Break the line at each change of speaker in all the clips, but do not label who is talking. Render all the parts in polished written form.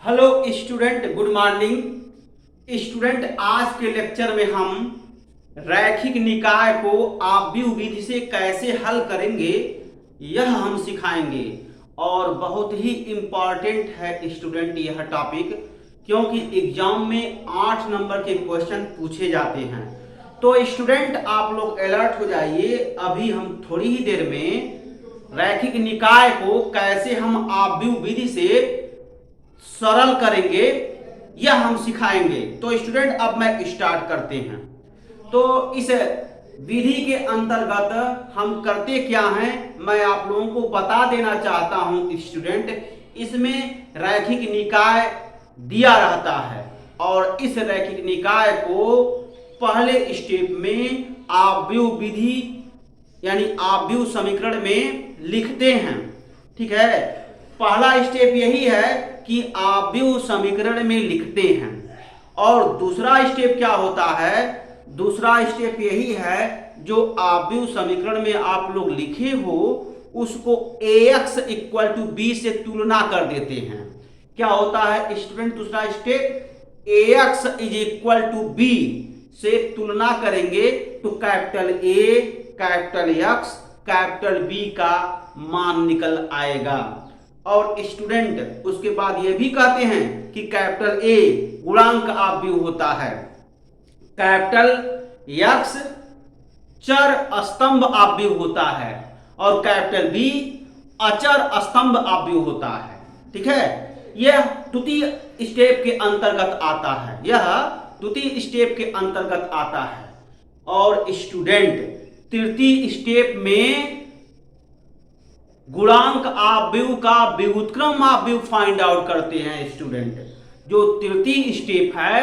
Hello student, good morning student. आज के lecture में हम रैखिक निकाय को आव्यूह विधि से कैसे हल करेंगे यह हम सिखाएंगे। और बहुत ही इम्पॉर्टेंट है स्टूडेंट यह टॉपिक, क्योंकि एग्जाम में 8 नंबर के क्वेश्चन पूछे जाते हैं। तो स्टूडेंट आप लोग अलर्ट हो जाइए। अभी हम थोड़ी ही देर में रैखिक निकाय को कैसे हम आव्यूह विधि से सरल करेंगे यह हम सिखाएंगे। तो स्टूडेंट अब मैं स्टार्ट करते हैं। तो इस विधि के अंतर्गत हम करते क्या हैं मैं आप लोगों को बता देना चाहता हूं स्टूडेंट। इसमें रैखिक निकाय दिया रहता है और इस रैखिक निकाय को पहले स्टेप में आव्यूह विधि यानी आव्यूह समीकरण में लिखते हैं। ठीक है, पहला स्टेप यही है कि आव्यूह समीकरण में लिखते हैं। और दूसरा स्टेप क्या होता है? दूसरा स्टेप यही है जो आव्यूह समीकरण में आप लोग लिखे हो उसको ax इक्वल टू b से तुलना कर देते हैं। क्या होता है स्टूडेंट दूसरा step? ax is equal to b से तुलना करेंगे तो capital A, capital X, capital B का मान निकल आएगा। और स्टूडेंट उसके बाद ये भी कहते हैं कि कैपिटल A गुणांक आव्यूह होता है, कैपिटल X चर स्तंभ आव्यूह होता है और कैपिटल B अचर स्तंभ आव्यूह होता है। ठीक है, यह द्वितीय स्टेप के अंतर्गत आता है, यह द्वितीय स्टेप के अंतर्गत आता है। और स्टूडेंट तृतीय स्टेप में गुणांक आव्यूह का व्युत्क्रम आव्यूह फाइंड आउट करते हैं स्टूडेंट। जो तृतीय स्टेप है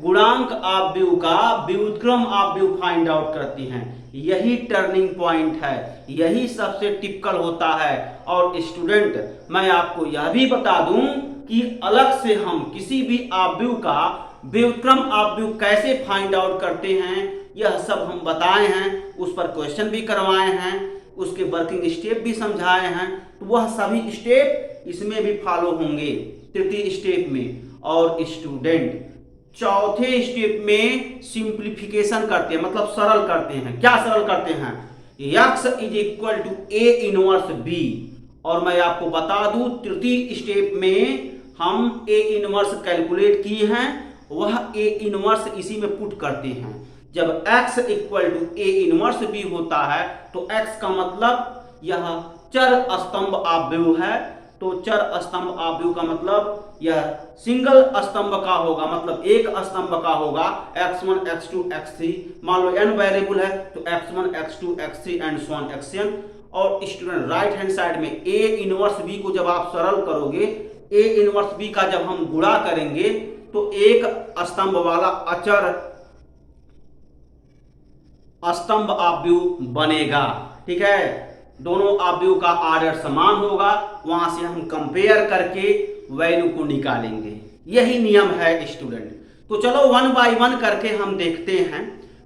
गुणांक आव्यूह का व्युत्क्रम आव्यूह फाइंड आउट करती हैं। यही टर्निंग पॉइंट है, यही सबसे टिपिकल होता है। और स्टूडेंट मैं आपको यह भी बता दूं कि अलग से हम किसी भी आव्यूह का व्युत्क्रम आव्यूह कैसे फाइंड आउट करते हैं यह सब हम बताए हैं, उस पर क्वेश्चन भी करवाए हैं, उसके वर्किंग स्टेप भी समझाए हैं। तो वह सभी स्टेप इसमें भी फॉलो होंगे तृतीय स्टेप में। और स्टूडेंट चौथे स्टेप में सिंप्लीफिकेशन करते हैं, मतलब सरल करते हैं। क्या सरल करते हैं? x is equal to a inverse b। और मैं आपको बता दूं तृतीय स्टेप में हम a इनवर्स कैलकुलेट किए हैं, वह a इनवर्स इसी में पुट करते हैं। जब x equal to a inverse b होता है तो x का मतलब यह चर स्तंभ आव्यूह है। तो चर स्तंभ आव्यूह का मतलब यह सिंगल स्तंभ का होगा, मतलब एक स्तंभ का होगा। x1 x2 x3, मान लो n वेरिएबल है तो x1 x2 x3 and so on xn। और स्टूडेंट राइट हैंड साइड में a इनवर्स b को जब आप सरल करोगे, a इनवर्स b का जब हम गुणा करेंगे तो एक स्तंभ वाला अचर स्तंभ आव्यूह बनेगा। ठीक है, दोनों आव्यूह का आर्डर समान होगा, वहां से हम कंपेयर करके वैल्यू को निकालेंगे। यही नियम है स्टूडेंट। तो चलो 1 बाय 1 करके हम देखते हैं।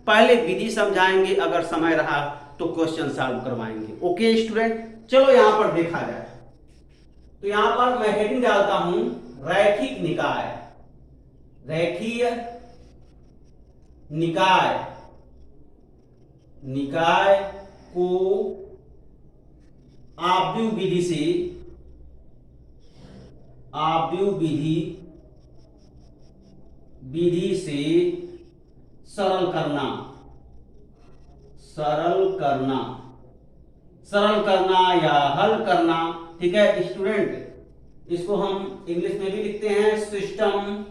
पहले विधि समझाएंगे, अगर समय रहा तो क्वेश्चन सॉल्व करवाएंगे। ओके स्टूडेंट, चलो यहां पर देखा जाए। तो यहां पर मैं हेडिंग डालता हूं रैखिक निकाय। रैखीय निकाय, निकाय को आव्यूह विधि से, आव्यूह विधि से सरल करना, सरल करना, सरल करना या हल करना। ठीक है स्टूडेंट, इसको हम इंग्लिश में भी लिखते हैं system,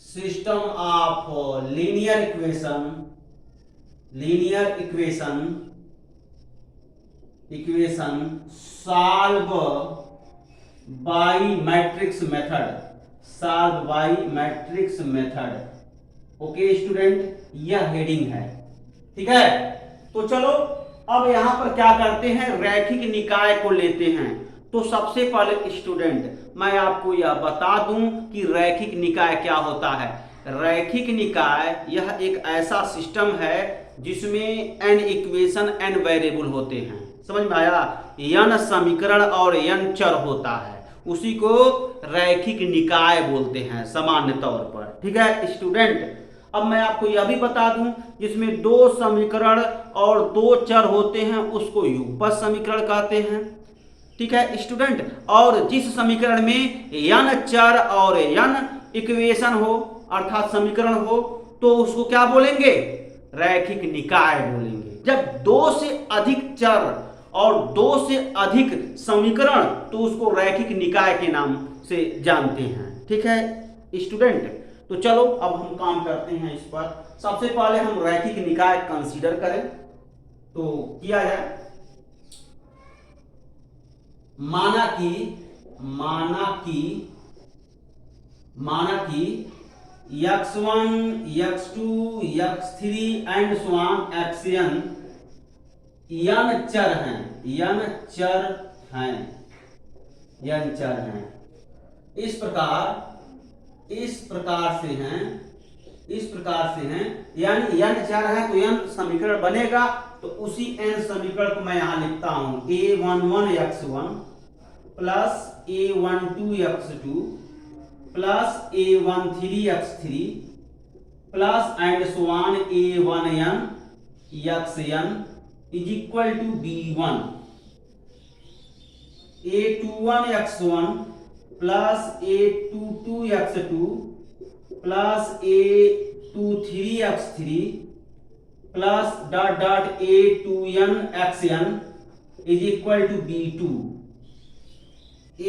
system of linear equation, linear equation solve by matrix method, solve by matrix method. Okay student, यह हेडिंग है। ठीक है, तो चलो अब यहां पर क्या करते हैं, रैखिक निकाय को लेते हैं। तो सबसे पहले स्टूडेंट मैं आपको यह बता दूं कि रैखिक निकाय क्या होता है। रैखिक निकाय यह एक ऐसा सिस्टम है जिसमें n इक्वेशन n वेरिएबल होते हैं। समझ में आया? n समीकरण और n चर होता है। उसी को रैखिक निकाय बोलते हैं सामान्य तौर पर। ठीक है स्टूडेंट, अब मैं आपको यह भी बता दूं, जिसमें दो समीकरण और दो चर होते हैं उसको युगपत समीकरण कहते हैं। ठीक है स्टूडेंट, और जिस समीकरण में n चर और n इक्वेशन हो अर्थात समीकरण हो तो उसको क्या बोलेंगे, रैखिक निकाय बोलेंगे। जब दो से अधिक चर और दो से अधिक समीकरण तो उसको रैखिक निकाय के नाम से जानते हैं। ठीक है स्टूडेंट, तो चलो अब हम काम करते हैं इस पर। सबसे पहले हम रैखिक निकाय कंसीडर करें तो किया जाए। माना कि x1 x2 x3 and so on xn n चर हैं। इस प्रकार से हैं यानी n चर है तो n समीकरण बनेगा। तो उसी n समीकरण को मैं यहां लिखता हूं a11 x1 plus a12 x2 plus a13 x3 plus and so on a1n xn is equal to b1 a21 x1 plus a22 x2 plus a23 x3 plus dot dot a2n xn is equal to b2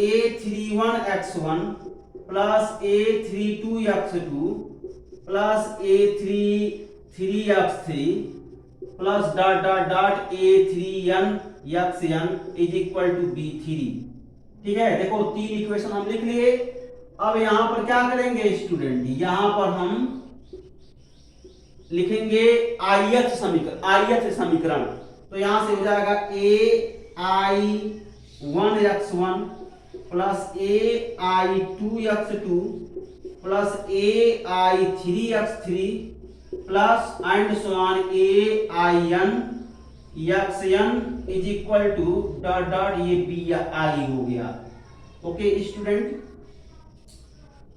a31 x1 plus a32 x2 plus a33 x3 plus dot dot dot a3n xn is equal to b3। ठीक है, देखो तीन equation हम लिख लिए। अब यहां पर क्या करेंगे स्टूडेंट, यहां पर हम लिखेंगे ith समीकरण। तो यहां से हो जाएगा ai1 x1 plus ai2 x2 plus ai3 x3 plus and so on ain xn is equal to dot dot ये bi हो गया। ओके स्टूडेंट,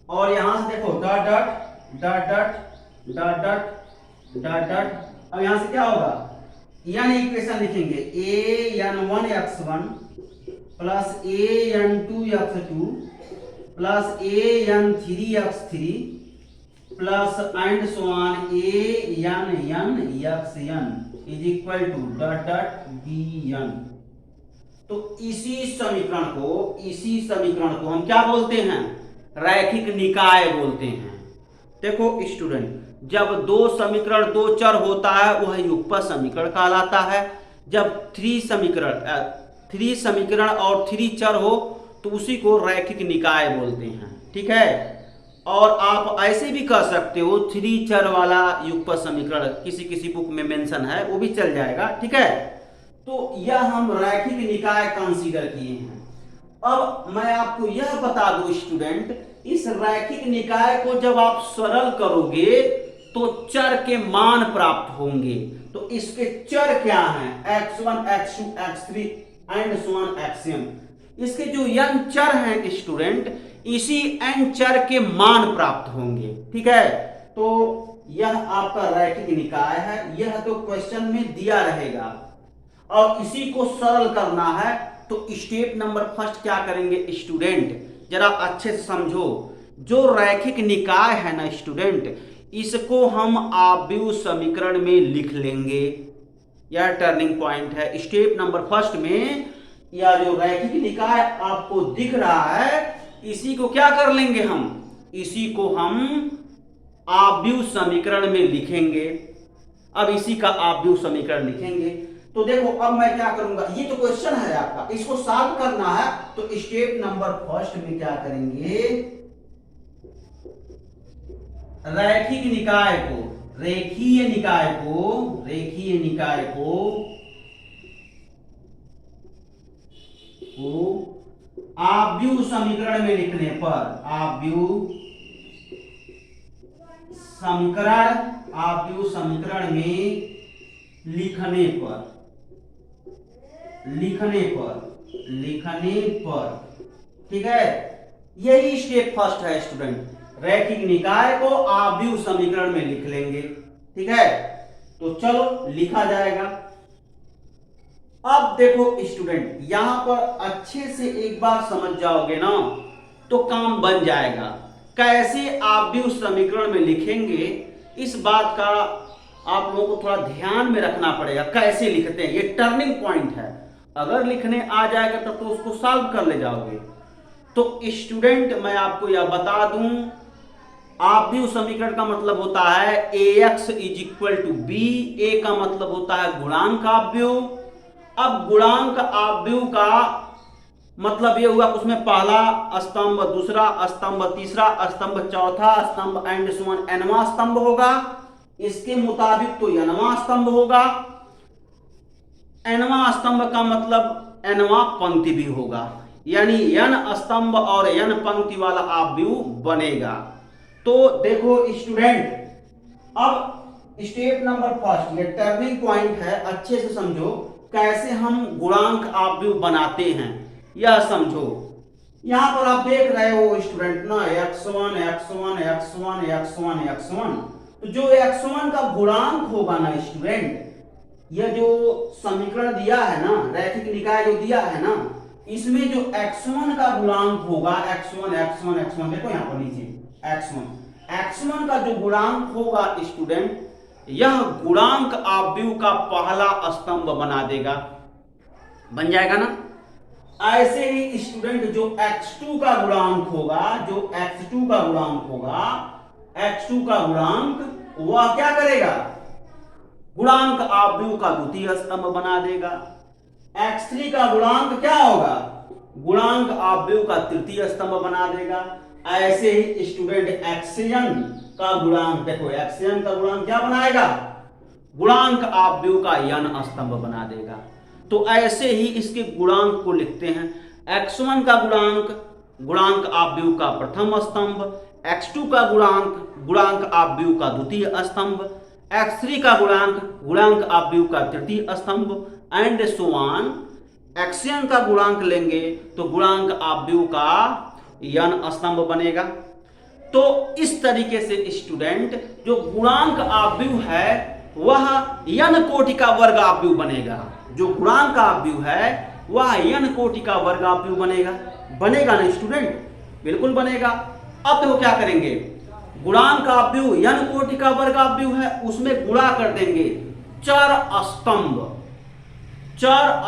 और यहां से देखो dot dot dot dot dot dot dot dot. अब यहां से क्या होगा, n इक्वेशन लिखेंगे an1 x1 plus an2 x2 plus an3 x3 plus and so on an xn is equal to dot dot bn। तो इसी समीकरण को हम क्या बोलते हैं, रैखिक निकाय बोलते हैं। देखो स्टूडेंट, जब दो समीकरण दो चर होता है वह युगपत समीकरण कहलाता है। जब थ्री समीकरण और थ्री चर हो तो उसी को रैखिक निकाय बोलते हैं। ठीक है, और आप ऐसे भी कह सकते हो थ्री चर वाला युगपत समीकरण किसी बुक में मेंशन है वो भी चल जाएगा। ठीक है, तो यह हम रैखिक निकाय कंसीडर किए हैं। अब मैं आपको यह बता दूं स्टूडेंट, इस रैखिक निकाय को जब आप सरल करोगे तो चर के मान प्राप्त होंगे। तो इसके चर क्या हैं, x1 x2 x3 and so on xn। इसके जो n चर हैं स्टूडेंट, इसी n चर के मान प्राप्त होंगे। ठीक है, तो यह आपका रैखिक निकाय है। यह तो क्वेश्चन में दिया रहेगा और इसी को सरल करना है। तो स्टेप नंबर फर्स्ट क्या करेंगे स्टूडेंट, जरा अच्छे से समझो। जो रैखिक निकाय है ना स्टूडेंट, इसको हम आव्यूह समीकरण में लिख लेंगे। यह टर्निंग पॉइंट है। स्टेप नंबर फर्स्ट में यह जो रैखिक निकाय आपको दिख रहा है इसी को क्या कर लेंगे, इसी को हम आव्यूह समीकरण में लिखेंगे। अब इसी का आव्यूह समीकरण लिखेंगे। तो देखो अब मैं क्या करूंगा, ये तो क्वेश्चन है आपका, इसको सॉल्व करना है। तो स्टेप नंबर फर्स्ट में क्या करेंगे, रैखिक निकाय को आव्यूह समीकरण में लिखने पर, आव्यूह समीकरण में लिखने पर ठीक है, यही स्टेप फर्स्ट है स्टूडेंट। रैखिक निकाय को आव्यूह समीकरण में लिख लेंगे। ठीक है, तो चलो लिखा जाएगा। अब देखो स्टूडेंट, यहां पर अच्छे से एक बार समझ जाओगे ना तो काम बन जाएगा। कैसे आव्यूह समीकरण में लिखेंगे इस बात का आप लोगों को थोड़ा ध्यान में रखना पड़ेगा। कैसे लिखते हैं, ये टर्निंग पॉइंट है। अगर लिखने आ जाएगा तब तो उसको सॉल्व कर ले जाओगे। तो स्टूडेंट मैं आपको यह बता दूं, आव्यूह समीकरण का मतलब होता है ax is equal to b. A का मतलब होता है गुणांक आव्यूह। अब गुणांक आव्यूह का मतलब ये हुआ उसमें पहला स्तंभ, दूसरा स्तंभ, तीसरा स्तंभ, चौथा स्तंभ एंड सो ऑन nवां स्तंभ होगा। इसके मुताबिक तो nवां स्तंभ होगा। nवां स्तंभ का मतलब nवां पंक्ति भी होगा, यानी n स्तंभ और n पंक्ति वाला आव्यूह बनेगा। तो देखो स्टूडेंट, अब स्टेप नंबर फर्स्ट, ये टर्निंग पॉइंट है, अच्छे से समझो कैसे हम गुणांक आव्यूह बनाते हैं यह समझो। यहां पर आप देख रहे हो स्टूडेंट ना x1 x1 x1 x1 x1, तो जो x1 का गुणांक होगा ना स्टूडेंट, यह जो समीकरण दिया है ना, रैखिक निकाय जो दिया है ना, इसमें जो x1 का गुणांक होगा, x1 x1 x1, देखो यहां पर नीचे x1 का जो गुणांक होगा स्टूडेंट, यह गुणांक आव्यूह का पहला स्तंभ बना देगा। बन जाएगा ना। ऐसे ही स्टूडेंट जो x2 का गुणांक होगा, जो x2 का गुणांक होगा, x2 का गुणांक वह क्या करेगा, गुणांक आव्यूह का द्वितीय स्तंभ बना देगा। x3 का गुणांक क्या होगा, गुणांक आव्यूह का तृतीय स्तंभ बना देगा। ऐसे ही स्टूडेंट xn का गुणांक, देखो xn का गुणांक क्या बनाएगा, गुणांक आव्यूह का n स्तंभ बना देगा। तो ऐसे ही इसके गुणांक को लिखते हैं। x1 का गुणांक, गुणांक आव्यूह का प्रथम स्तंभ, x2 का गुणांक आव्यूह का द्वितीय स्तंभ, x3 का गुणांक आव्यूह का तृतीय स्तंभ एंड सो ऑन। xn का गुणांक लेंगे तो गुणांक आव्यूह का n स्तंभ बनेगा। तो इस तरीके से स्टूडेंट जो गुणांक आव्यूह है वह n कोटि का वर्ग आव्यूह बनेगा। जो गुणांक आव्यूह है वह n कोटि का वर्ग आव्यूह बनेगा। बनेगा ना स्टूडेंट, बिल्कुल बनेगा। अब देखो क्या करेंगे, गुणांक आव्यूह n कोटि का वर्ग आव्यूह है, उसमें गुणा कर देंगे चर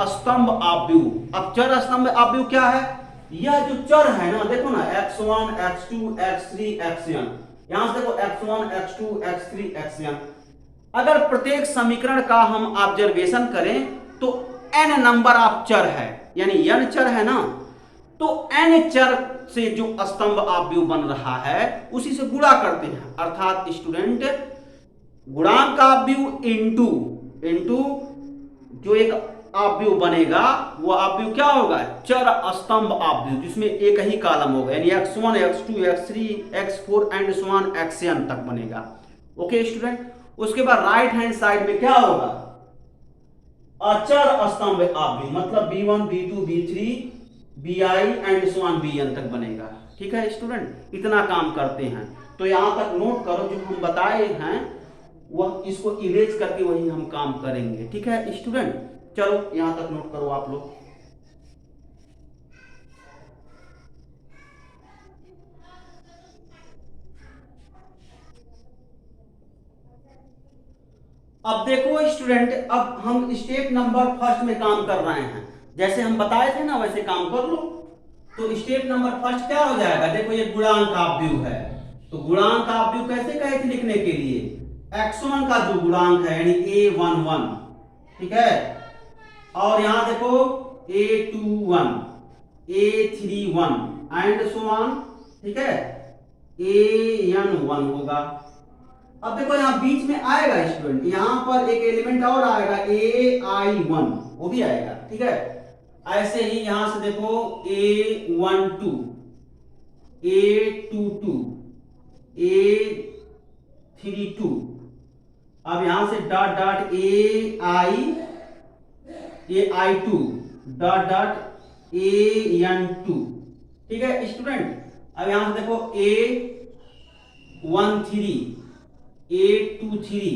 स्तंभ आव्यूह। अब चर स्तंभ आव्यूह क्या है, यह जो चर है ना, देखो ना x1 x2 x3 xn, यहां से देखो x1 x2 x3 xn। अगर प्रत्येक समीकरण का हम ऑब्जर्वेशन करें तो n नंबर ऑफ चर है, यानी n चर है ना, तो n चर से जो स्तंभ आव्यूह बन रहा है उसी से गुणा करते हैं। अर्थात स्टूडेंट गुणांक आव्यूह इनटू जो एक आव्यूह बनेगा वो आव्यूह क्या होगा, चर स्तंभ आव्यूह, जिसमें एक ही कॉलम होगा, यानी x1 x2 x3 x4 and so on xn तक बनेगा। ओके स्टूडेंट, उसके बाद राइट हैंड साइड में क्या होगा, अचर स्तंभ आव्यूह, मतलब b1 b2 b3 bi and so on bn तक बनेगा। ठीक है स्टूडेंट, इतना काम करते हैं। तो यहां तक नोट करो, जो हम बताए हैं वह इसको इरेज करके वही हम काम करेंगे। ठीक है स्टूडेंट, चलो यहां तक नोट करो आप लोग। अब देखो स्टूडेंट, अब हम स्टेप नंबर फर्स्ट में काम कर रहे हैं। जैसे हम बताए थे ना वैसे काम कर लो। तो स्टेप नंबर फर्स्ट क्या हो जाएगा, देखो ये गुणांक आव्यूह है, तो गुणांक आव्यूह कैसे कहे थे लिखने के लिए, x1 का जो गुणांक है यानी a11, ठीक है, और यहां देखो a21 a31 and so on, ठीक है, an1 होगा। अब देखो यहां बीच में आएगा स्टूडेंट, यहां पर एक एलिमेंट और आएगा ai1, वो भी आएगा। ठीक है, ऐसे ही यहां से देखो a12 a22 a32, अब यहां से dot dot ai2 dot dot an2, ठीक है स्टूडेंट। अब यहां से देखो A13, A23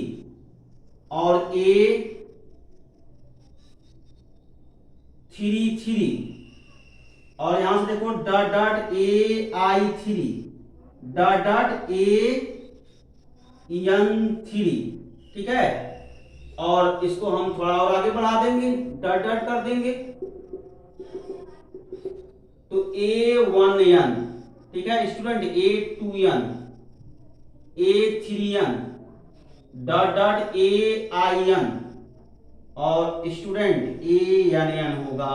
और A33 और यहां से देखो dot dot AI3 dot dot AN3, ठीक है। और इसको हम थोड़ा और आगे बढ़ा देंगे, डॉट डॉट कर देंगे तो A1N, ठीक है student, A2N, A3N dot dot AIN और स्टूडेंट ANN होगा।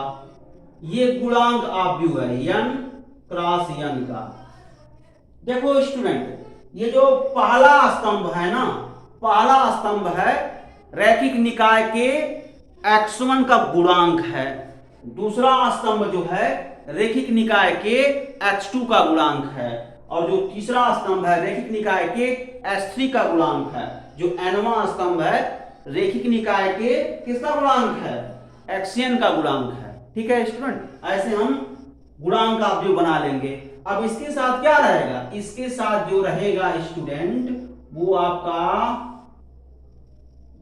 ये गुणांक आव्यूह है n क्रॉस n का। देखो स्टूडेंट, ये जो पहला स्तंभ है ना, पहला स्तंभ है रैखिक निकाय के x1 का गुणांक है। दूसरा स्तंभ जो है रैखिक निकाय के x2 का गुणांक है। और जो तीसरा स्तंभ है रैखिक निकाय के S3 का गुणांक है। जो nवां स्तंभ है रैखिक निकाय के किसका गुणांक है? xn का गुणांक है। ठीक है स्टूडेंट, ऐसे हम गुणांक आव्यूह बना लेंगे। अब इसके साथ क्या रहेगा? इसके साथ जो रहेगा स्टूडेंट वो आपका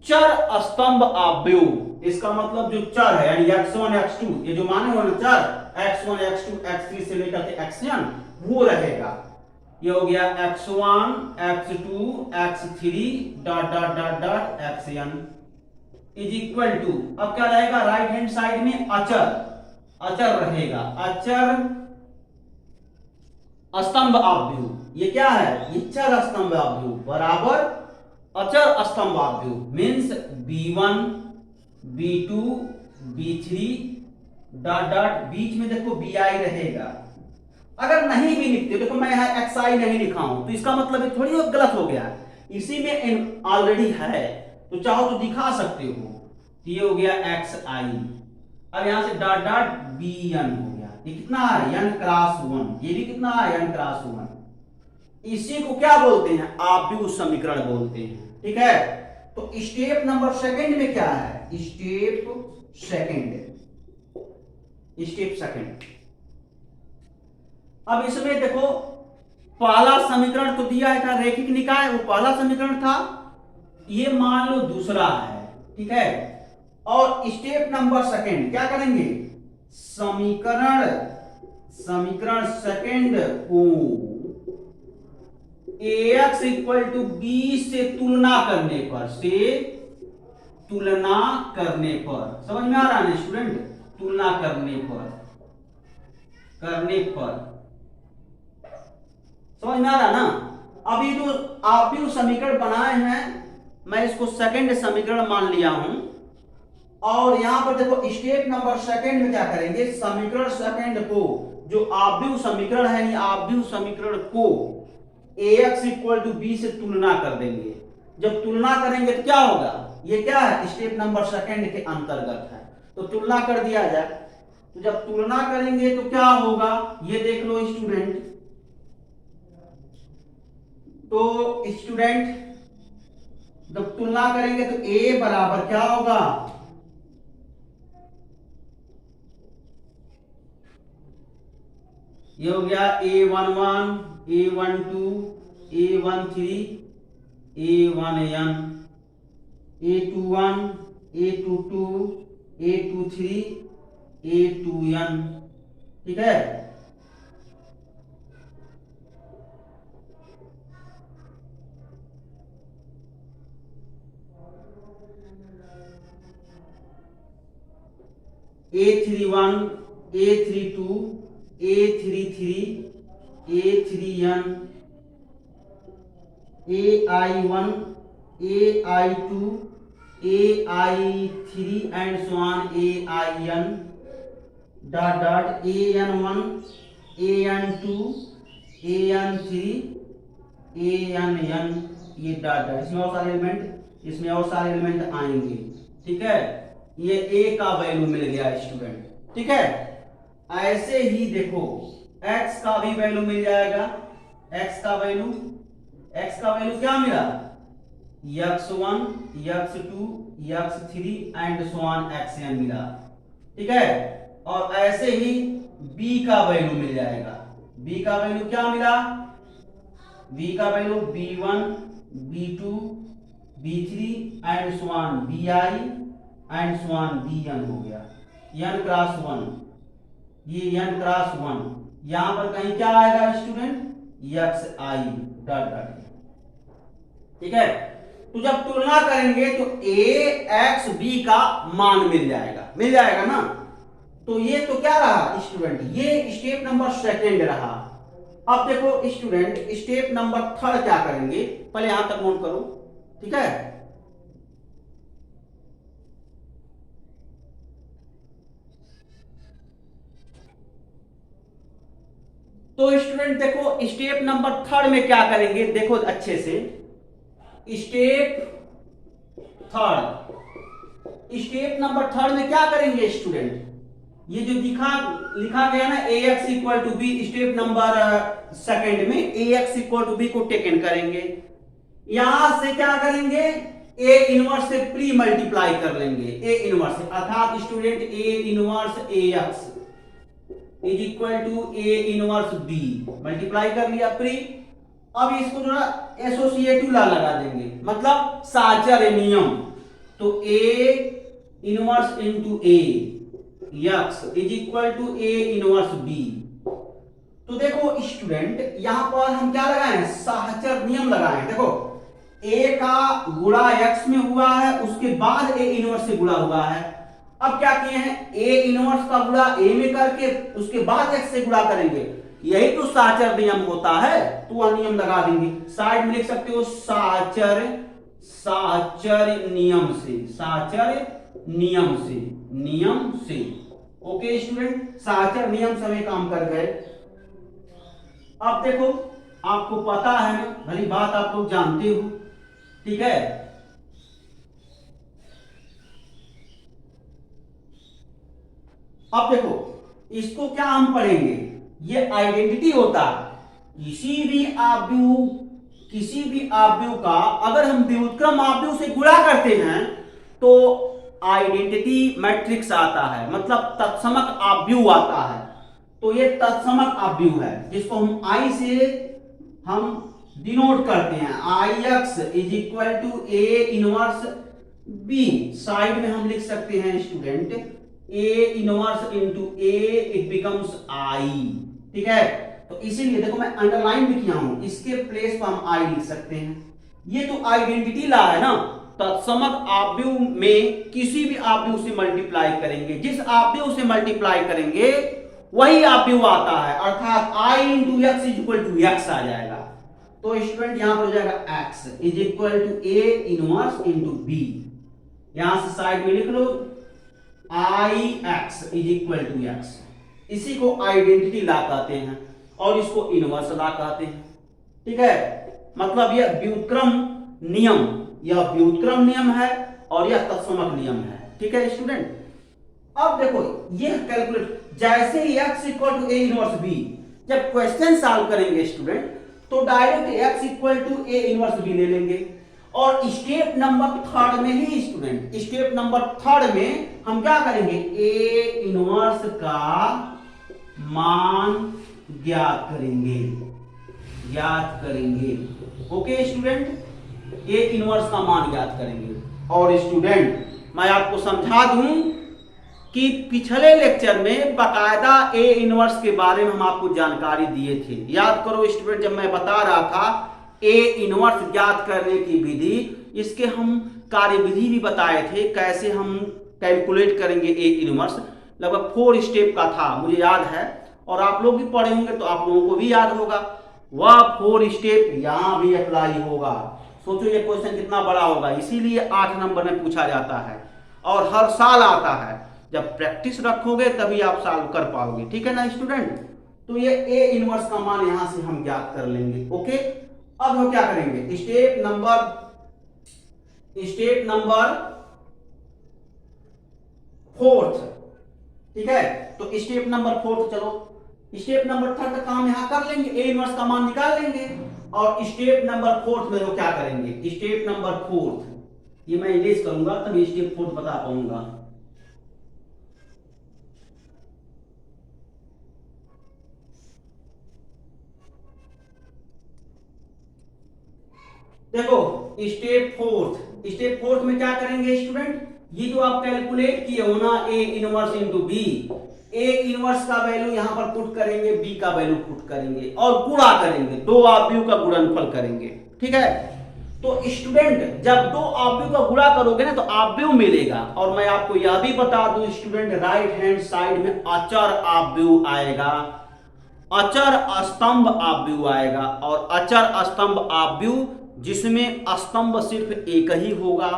चर स्तंभ आव्यूह। इसका मतलब जो चर है यानी x1 x2, ये जो माने हो ना चर x1 x2 x3 से लेकर के xn, वो रहेगा। ये हो गया x1 x2 x3 dot dot dot dot xn is equal to, अब क्या रहेगा राइट हैंड साइड में अचर, अचर रहेगा, अचर स्तंभ आव्यूह। ये क्या है? ये चर स्तंभ आव्यूह बराबर अचर स्तंभ आव्यूह means b1 b2 b3 dot dot, बीच में देखो bi रहेगा। अगर नहीं भी लिखते, देखो मैं यहां xi नहीं लिखा हूं तो इसका मतलब ये थोड़ी गलत हो गया, इसी में ऑलरेडी है तो चाहो तो दिखा सकते हो। ये हो गया xi। अब यहां से डॉट डॉट bn हो गया। ये कितना है? n cross 1। ये भी कितना है? n cross 1। इसी को क्या बोलते हैं? आव्यूह समीकरण बोलते हैं। ठीक है, तो स्टेप नंबर सेकंड में क्या है? Step second, step second. अब इसमें देखो पहला समीकरण तो दिया है था रैखिक निकाय, वो पहला समीकरण था। ये मान लो दूसरा है, ठीक है। और स्टेप नंबर सेकंड क्या करेंगे? समीकरण सेकंड को ax इक्वल टू b से तुलना करने पर, समझ में आ रहा है स्टूडेंट? तुलना करने पर समझ में आ रहा ना? अब ये जो आव्यूह समीकरण बनाए हैं मैं इसको सेकंड समीकरण मान लिया हूं। और यहां पर देखो स्टेप नंबर सेकंड में क्या करेंगे? समीकरण सेकंड को, जो आव्यूह समीकरण है, आव्यूह समीकरण को ax इक्वल टू b से तुलना कर देंगे। जब तुलना करेंगे तो क्या होगा? ये क्या है? स्टेप नंबर सेकंड के अंतर्गत है, तो तुलना कर दिया जाए। तो जब तुलना करेंगे तो क्या होगा ये देख लो स्टूडेंट। तो स्टूडेंट जब तुलना करेंगे तो a बराबर क्या होगा? ये हो गया A11 A12 A13 A1N A21 A22 A23 A2N, ठीक है। A31 A32 A33 A3N AI1 AI2 AI3 and so on AIN dot dot AN1 AN2 AN3 ANN, ये डॉट डॉट, इसमें और सारे एलिमेंट आएंगे। ठीक है, ये a का वैल्यू मिल गया स्टूडेंट। ठीक है, ऐसे ही देखो x का भी वैल्यू मिल जाएगा। x का वैल्यू क्या मिला? x1 x2 x3 and so on xn मिला। ठीक है, और ऐसे ही b का वैल्यू मिल जाएगा। बी का वैल्यू क्या मिला, बी का value b1 b2 b3 and so on bi and so on bn हो गया, n क्रॉस 1, ये n क्रॉस 1, यहां पर कहीं क्या आएगा स्टूडेंट, xi डॉट डॉट, ठीक है। तो जब तुलना करेंगे तो a x b का मान मिल जाएगा ना। तो ये तो क्या रहा स्टूडेंट, ये स्टेप नंबर सेकेंड रहा। अब देखो स्टूडेंट स्टेप नंबर थर्ड क्या करेंगे, पहले यहां तक नोट करो, ठीक है। तो स्टूडेंट देखो स्टेप नंबर थर्ड में क्या करेंगे, देखो अच्छे से, स्टेप स्टेप नंबर थर्ड में क्या करेंगे स्टूडेंट, ये जो लिखा गया ना ax equal to B, step number second में ax इक्वल टू बी को टेकन करेंगे, यहां से क्या करेंगे a इनवर्स से प्री मल्टीप्लाई कर लेंगे, a इनवर्स से, अर्थात student a inverse ax is equal to a inverse b, multiply कर लिया प्री। अब इसको जो है एसोसिएटिव ला लगा देंगे, मतलब साचर्य नियम, तो a inverse into a x is equal to a inverse b। तो देखो स्टूडेंट यहां पर हम क्या लगाए हैं, साहचर्य नियम लगाए हैं। देखो a का गुणा x में हुआ है, उसके बाद a इनवर्स से गुणा हुआ है। अब क्या किए हैं, a इनवर्स का गुणा a में करके उसके बाद x से गुणा करेंगे, यही तो साहचर्य नियम होता है, तो वह नियम लगा देंगे। साइड में लिख सकते हो साहचर्य नियम से। ओके स्टूडेंट, साहचर्य नियम से हमें काम कर गए। अब देखो आपको पता है ना, भली बात आप लोग जानते हो, ठीक है। अब देखो इसको क्या हम पढ़ेंगे, ये आइडेंटिटी होता है। किसी भी आव्यूह का अगर हम व्युत्क्रम आव्यूह से गुणा करते हैं तो आइडेंटिटी मैट्रिक्स आता है, मतलब तत्समक आव्यूह आता है। तो ये तत्समक आव्यूह है जिसको हम आई से हम डिनोट करते हैं, Ix is equal to a inverse b। Side में हम लिख सकते हैं student a inverse into a, it becomes I, ठीक है। तो इसीलिए देखो मैं अंडरलाइन भी किया हूं, इसके प्लेस पर हम I लिख सकते हैं। ये तो आइडेंटिटी ला है ना, तत्समक आव्यूह में किसी भी आव्यूह से मल्टीप्लाई करेंगे, जिस आव्यूह से मल्टीप्लाई करेंगे वही आव्यूह आता है, अर्थात I into x is equal to x आ जाएगा। तो स्टूडेंट यहां पर हो जाएगा x is equal to a inverse into b, यहां से साइड में लिख लो Ix is equal to x। इसी को आइडेंटिटी ला कहते हैं और इसको इनवर्स ला कहते हैं, ठीक है। मतलब यह व्युत्क्रम नियम है और यह तत्समक नियम है, ठीक है स्टूडेंट। अब देखो यह कैलकुलेट, जैसे ही x equal to a inverse b, जब क्वेश्चन सॉल्व करेंगे स्टूडेंट तो direct x equal to a inverse b ले लेंगे। और स्टेप नंबर थर्ड में ही स्टूडेंट, स्टेप नंबर थर्ड में हम क्या करेंगे, a इनवर्स का मान ज्ञात करेंगे। ओके स्टूडेंट, a इनवर्स का मान ज्ञात करेंगे। और स्टूडेंट मैं आपको समझा दूं कि पिछले लेक्चर में बकायदा a इनवर्स के बारे में हम आपको जानकारी दिए थे। याद करो स्टूडेंट, जब मैं बता रहा था a इनवर्स ज्ञात करने की विधि, इसके हम कार्यविधि भी बताए थे, कैसे हम कैलकुलेट करेंगे a इनवर्स। लगभग 4 स्टेप का था, मुझे याद है, और आप लोग भी पढ़े होंगे तो आप लोगों को भी याद होगा। वह 4 स्टेप यहां भी अप्लाई होगा। सोचो ये क्वेश्चन कितना बड़ा होगा, इसीलिए 8 नंबर में पूछा जाता है और हर साल आता है। जब प्रैक्टिस रखोगे तभी आप सॉल्व कर पाओगे, ठीक है ना स्टूडेंट। तो ये a इनवर्स का मान यहां से हम ज्ञात कर लेंगे। ओके, अब हम क्या करेंगे, स्टेप नंबर 4, ठीक है। तो स्टेप नंबर 4, चलो स्टेप नंबर 3 का काम यहां कर लेंगे, a इनवर्स का मान निकाल लेंगे। और स्टेप नंबर 4 में वो क्या करेंगे, स्टेप नंबर 4, ये मैं इरेज करूंगा तभी स्टेप 4 बता पाऊंगा। देखो स्टेप फोर्थ में क्या करेंगे स्टूडेंट, ये जो आप कैलकुलेट किए हो ना A inverse into B, A inverse का वैल्यू यहां पर पुट करेंगे, बी का वैल्यू पुट करेंगे और गुणा करेंगे, दो ऑब्जेक्टिव का गुणनफल करेंगे। ठीक है, तो स्टूडेंट जब दो ऑब्जेक्टिव का गुणा करोगे ना तो ऑब्जेक्टिव मिलेगा। और मैं आपको यह भी बता दूं स्टूडेंट, राइट हैंड साइड में अचर ऑब्जेक्टिव आएगा, अचर स्तंभ ऑब्जेक्टिव आएगा, और अचर स्तंभ ऑब्जेक्टिव जिसमें स्तंभ सिर्फ एक ही होगा,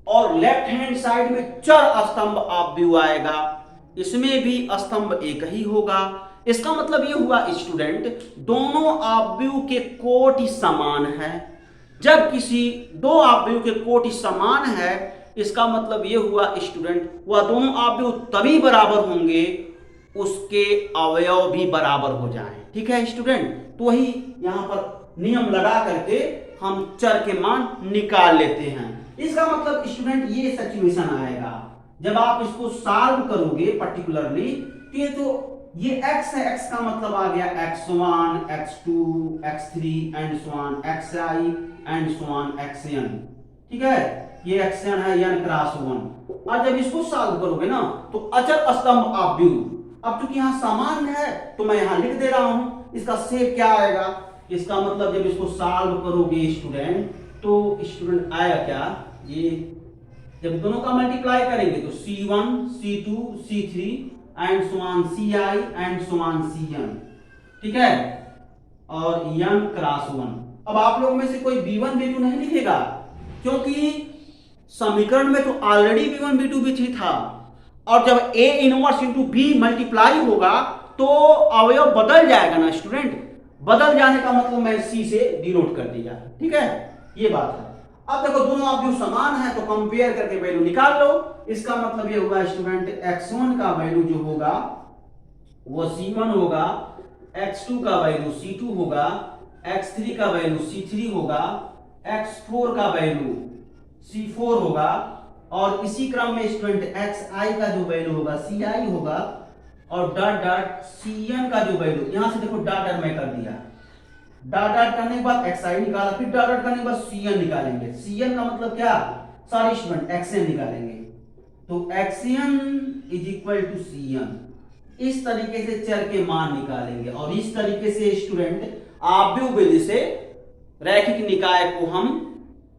और लेफ्ट हैंड साइड में चर स्तंभ ऑब्जेक्टिव आएगा, इसमें भी स्तंभ एक ही होगा। इसका मतलब यह हुआ स्टूडेंट, दोनों ऑब्जेक्टिव के कोटि समान है। जब किसी दो ऑब्जेक्टिव के कोटि समान है, इसका मतलब यह हुआ स्टूडेंट, वह दोनों ऑब्जेक्टिव तभी बराबर होंगे उसके अवयव भी बराबर हो जाएं। ठीक है स्टूडेंट, तो वही यहां पर नियम लगा करके हम चर के मान निकाल लेते हैं। इसका मतलब स्टूडेंट ये सिचुएशन आएगा जब आप इसको सॉल्व करोगे पर्टिकुलरली, तो ये x है, x का मतलब आ गया x1 x2 x3 and so on xi and so on xn। ठीक है, ये xn है n क्रॉस 1। और जब इसको सॉल्व करोगे ना तो अचर स्तंभ ऑब्जेक्टिव, अब चूंकि यहां सामान्य है तो मैं यहां लिख दे रहा हूं, इसका शेप क्या आएगा, इसका मतलब जब इसको सॉल्व करोगे स्टूडेंट तो स्टूडेंट आएगा क्या, ये जब दोनों का मल्टीप्लाई करेंगे तो c1 c2 c3 and so on ci and so on cn। ठीक है, और n क्रॉस 1। अब आप लोगों में से कोई b1 b2 नहीं लिखेगा, क्योंकि समीकरण में तो ऑलरेडी b1 b2 b3 था, और जब a inverse into b multiply होगा तो अवयव बदल जाएगा ना स्टूडेंट, बदल जाने का मतलब मैं c से डिनोट कर दिया। ठीक है, ये बात है। अब देखो दोनों ऑब्जेक्टिव समान है तो कंपेयर करके वैल्यू निकाल लो। इसका मतलब ये हुआ स्टूडेंट, x1 का वैल्यू जो होगा वो c1 होगा, x2 का वैल्यू c2 होगा, x3 का वैल्यू c3 होगा, x4 का वैल्यू c4 होगा, और इसी क्रम में स्टूडेंट xi का जो वैल्यू होगा ci होगा, और डॉट डॉट cn का जो वैल्यू, यहां से देखो डॉट डॉट मैं कर दिया, डॉट डॉट करने के बाद xi निकाला, फिर डॉट डॉट करने के बाद cn निकालेंगे। cn का मतलब क्या, सॉरी स्टूडेंट xn निकालेंगे, तो xn is equal to cn। इस तरीके से चर के मान निकालेंगे, और इस तरीके से स्टूडेंट ऑब्जेक्टिव विधि से रैखिक निकाय को हम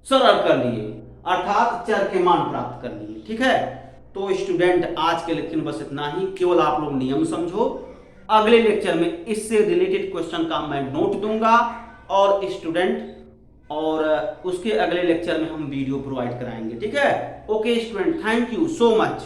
सरल कर लिए, अर्थात चर के मान प्राप्त कर लिए। ठीक है, तो स्टूडेंट आज के लेक्चर में बस इतना ही, केवल आप लोग नियम समझो। अगले लेक्चर में इससे रिलेटेड क्वेश्चन का मैं नोट दूंगा, और स्टूडेंट और उसके अगले लेक्चर में हम वीडियो प्रोवाइड कराएंगे। ठीक है, okay student, thank you so much.